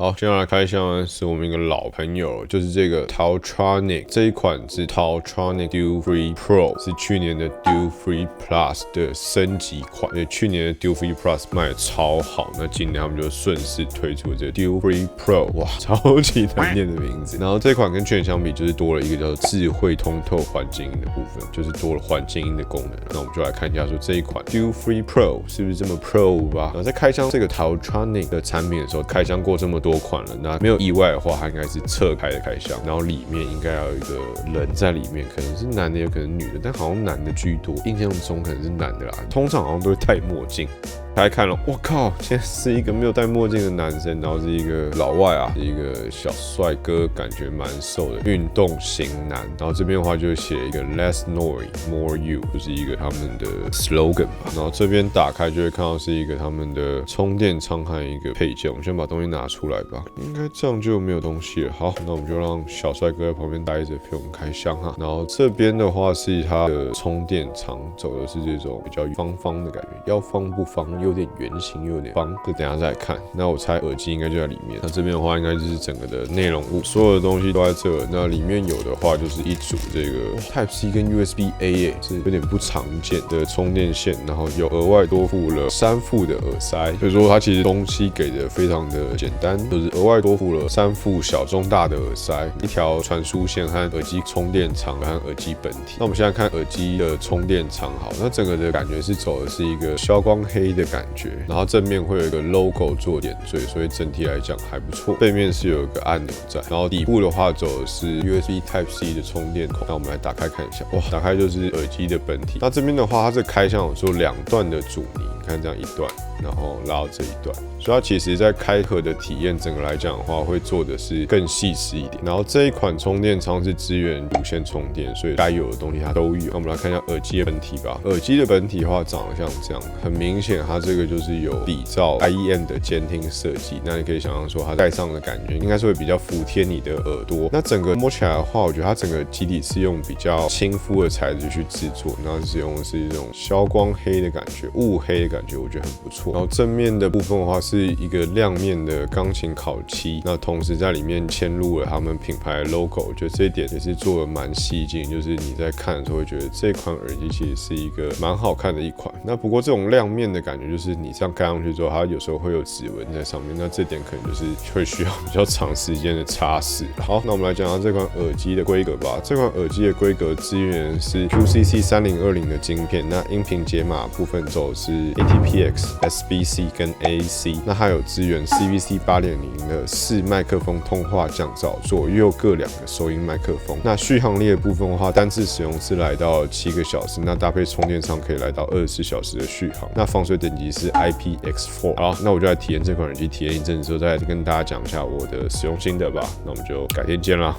好，接下来开箱呢是我们一个老朋友，就是这个 Taotronic 这一款是 Taotronic Dual Free Pro， 是去年的 Dual Free Plus 的升级款。因为去年的 Dual Free Plus 卖得超好，那今年他们就顺势推出了这个 Dual Free Pro， 哇，超级难念的名字。然后这款跟去年相比，就是多了一个叫做智慧通透环境音的部分，就是多了环境音的功能。那我们就来看一下说这一款 Dual Free Pro 是不是这么 Pro 吧？然后在开箱这个 Taotronic 的产品的时候，开箱过这么多款了，那没有意外的话，它应该是侧开的开箱，然后里面应该要有一个人在里面，可能是男的，也有可能女的，但好像男的居多，印象中可能是男的啦。通常好像都会戴墨镜。大家看了，我靠，现在是一个没有戴墨镜的男生，然后是一个老外啊，是一个小帅哥，感觉蛮瘦的运动型男。然后这边的话就写一个 Less Noise More You， 就是一个他们的 slogan 吧。然后这边打开就会看到是一个他们的充电仓和一个配件。我们先把东西拿出来吧，应该这样就没有东西了。好，那我们就让小帅哥在旁边待着陪我们开箱哈。然后这边的话是它的充电仓，走的是这种比较方方的感觉，要方不方？有点圆形，又有点方，就等一下再来看。那我猜耳机应该就在里面。那这边的话，应该就是整个的内容物，所有的东西都在这。那里面有的话，就是一组这个 Type C 跟 USB A 耶，是有点不常见的充电线，然后有额外多附了3副的耳塞。所以说它其实东西给的非常的简单，就是额外多附了3副小中大的耳塞，一条传输线和耳机充电仓和耳机本体。那我们现在看耳机的充电仓，好，那整个的感觉是走的是一个消光黑的感觉，然后正面会有一个 logo 做点缀，所以整体来讲还不错。背面是有一个按钮在，然后底部的话走的是 USB Type C 的充电孔。那我们来打开看一下，哇，打开就是耳机的本体。那这边的话，它这开箱有做2段的阻尼，你看这样一段，然后拉到这一段，所以它其实在开盒的体验整个来讲的话，会做的是更细致一点。然后这一款充电仓是支援无线充电，所以该有的东西它都有。那我们来看一下耳机的本体吧。耳机的本体的话，长得像这样，很明显它这个就是有比照 IEM 的监听设计。那你可以想象说，它戴上的感觉应该是会比较服贴你的耳朵。那整个摸起来的话，我觉得它整个基底是用比较亲肤的材质去制作，然后使用的是这种消光黑的感觉、雾黑的感觉，我觉得很不错。然后正面的部分的话，是一个亮面的钢琴烤漆，那同时在里面嵌入了他们品牌的 logo， 我觉得这一点也是做的蛮细致，就是你在看的时候会觉得这款耳机其实是一个蛮好看的一款。那不过这种亮面的感觉，就是你这样盖上去之后，它有时候会有指纹在上面，那这点可能就是会需要比较长时间的擦拭。好，那我们来讲到这款耳机的规格吧。这款耳机的规格支援是 QCC 3020的晶片，那音频解码部分走的是 ATPX、SBC 跟 AAC， 那它有支援 CVC 8.0的4麦克风通话降噪，左右各2个收音麦克风。那续航力的部分的话，单次使用是来到7个小时，那搭配充电上可以来到24小时的续航。那防水等级是 IPX4。好，那我就来体验这款耳机，体验一阵子之后再跟大家讲一下我的使用心得吧。那我们就改天见啦。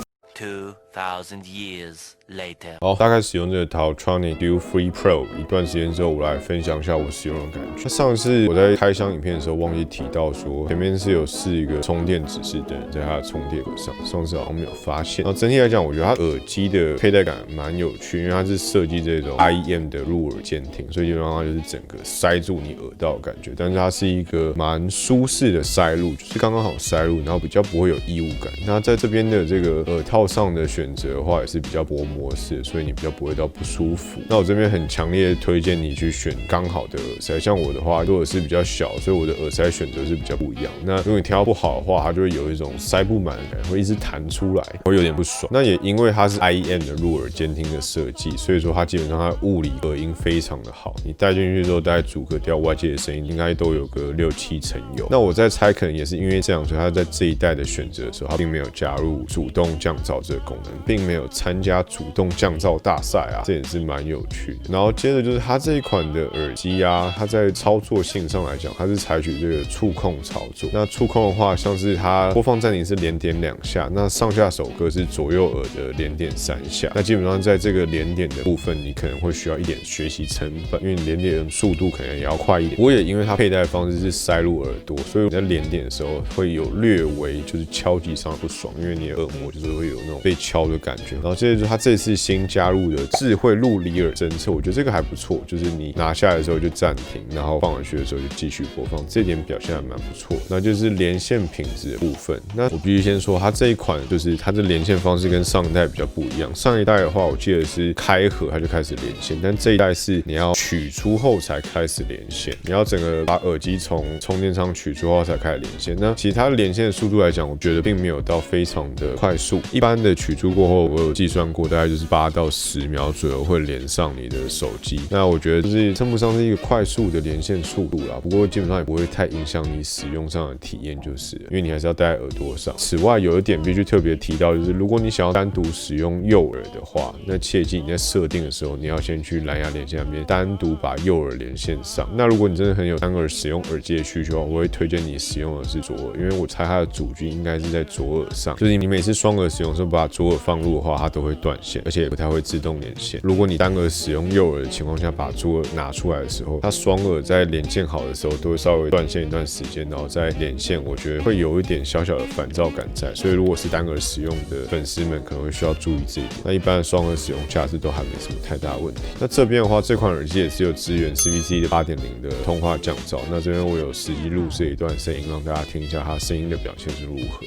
2000 years later。好，大概使用这个 Taotronic Dual Free Pro 一段时间之后，我来分享一下我使用的感觉。那上次我在开箱影片的时候忘记提到说，前面是有试一个充电指示灯在它的充电盒上，上次好像没有发现。然后整体来讲，我觉得它耳机的佩戴感蛮有趣，因为它是设计这种 IEM 的入耳监听，所以基本上它就是整个塞住你耳道的感觉。但是它是一个蛮舒适的塞入，就是刚刚好塞入，然后比较不会有异物感。那在这边的这个耳套上的选择的话，也是比较薄膜式，所以你比较不会到不舒服。那我这边很强烈推荐你去选刚好的耳塞，像我的话，如果是比较小，所以我的耳塞选择是比较不一样。那如果你挑不好的话，它就会有一种塞不满的感觉，会一直弹出来，会有点不爽。那也因为它是 IEM 的入耳监听的设计，所以说它基本上它物理隔音非常的好，你戴进去之后，大概阻隔掉外界的声音，应该都有个6-7成有。那我在猜，可能也是因为这样，所以它在这一代的选择的时候，它并没有加入主动降噪这个功能，并没有参加主动降噪大赛啊，这也是蛮有趣的。然后接着就是它这一款的耳机啊，它在操作性上来讲，它是采取这个触控操作。那触控的话，像是它播放暂停是连点2下，那上下手歌是左右耳的连点3下。那基本上在这个连点的部分，你可能会需要一点学习成本，因为你连点的速度可能也要快一点。我也因为它佩戴的方式是塞入耳朵，所以我在连点的时候会有略微就是敲击上不爽，因为你的耳膜就是会有那种被敲高的感觉。然后接着就是它这次新加入的智慧路离耳侦测，我觉得这个还不错，就是你拿下来的时候就暂停，然后放回去的时候就继续播放，这点表现还蛮不错。那就是连线品质的部分，那我必须先说，它这一款就是它的连线方式跟上一代比较不一样。上一代的话，我记得是开盒它就开始连线，但这一代是你要取出后才开始连线，你要整个把耳机从充电仓取出后才开始连线。那其实它的连线的速度来讲，我觉得并没有到非常的快速。一般的取出过后，我有计算过，大概就是8到10秒左右会连上你的手机。那我觉得就是称不上是一个快速的连线速度啦，不过基本上也不会太影响你使用上的体验，就是了因为你还是要戴在耳朵上。此外，有一点必须特别提到，就是如果你想要单独使用右耳的话，那切记你在设定的时候，你要先去蓝牙连线那边单独把右耳连线上。那如果你真的很有单耳使用耳机的需求，我会推荐你使用的是左耳，因为我猜它的主机应该是在左耳上，就是你每次双耳使用的时候把左耳放入的话，它都会断线，而且也不太会自动连线。如果你单耳使用右耳的情况下，把左耳拿出来的时候，它双耳在连线好的时候都会稍微断线一段时间，然后再连线，我觉得会有一点小小的烦躁感在。所以如果是单耳使用的粉丝们，可能会需要注意这一点。那一般的双耳使用下次都还没什么太大问题。那这边的话，这款耳机也是有支援 CVC 的8.0的通话降噪。那这边我有实际录制一段声音，让大家听一下它声音的表现是如何。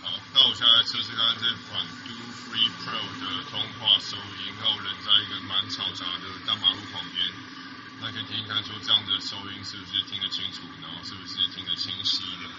好，那我现在测试看这款 Do3 Pro 的通话收音，然后人在一个蛮嘈杂的大马路旁边，那可以听看说这样的收音是不是听得清楚，然后是不是听得清晰了。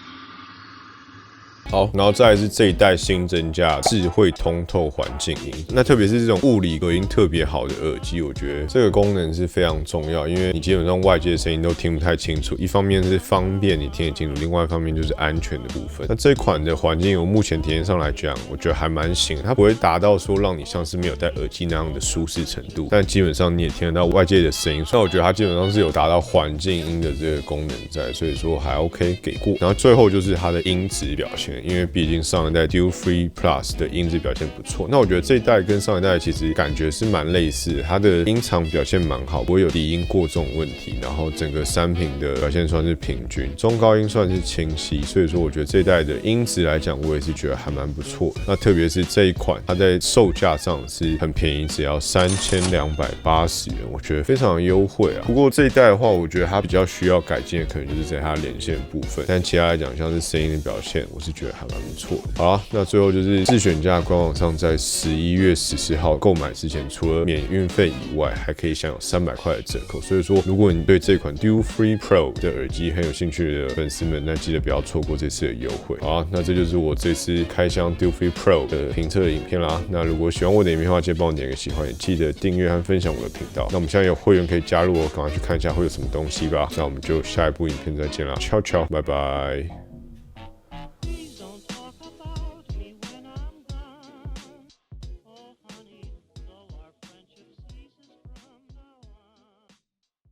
好，然后再来是这一代新增加智慧通透环境音，那特别是这种物理隔音特别好的耳机，我觉得这个功能是非常重要，因为你基本上外界的声音都听不太清楚，一方面是方便你听得清楚，另外一方面就是安全的部分。那这款的环境，我目前体验上来讲，我觉得还蛮行，它不会达到说让你像是没有戴耳机那样的舒适程度，但基本上你也听得到外界的声音，所以我觉得它基本上是有达到环境音的这个功能在，所以说还 OK 给过。然后最后就是它的音质表现。因为毕竟上一代 Do3 Plus 的音质表现不错，那我觉得这一代跟上一代其实感觉是蛮类似，它的音场表现蛮好，不会有低音过重问题，然后整个3频的表现算是平均，中高音算是清晰，所以说我觉得这一代的音质来讲，我也是觉得还蛮不错的。那特别是这一款，它在售价上是很便宜，只要3280元，我觉得非常的优惠啊。不过这一代的话，我觉得它比较需要改进的，可能就是在它连线部分，但其他来讲，像是声音的表现，我是觉得还蛮不错的。好啦，那最后就是自选家官网上在11月14号购买之前，除了免运费以外，还可以享有300块的折扣。所以说，如果你对这款 Do3 Pro 的耳机很有兴趣的粉丝们，那记得不要错过这次的优惠。好啦，那这就是我这次开箱 Do3 Pro 的评测的影片啦。那如果喜欢我的影片的话，记得帮我点个喜欢，也记得订阅和分享我的频道。那我们现在有会员可以加入哦，赶快去看一下会有什么东西吧。那我们就下一部影片再见啦，悄悄，拜拜。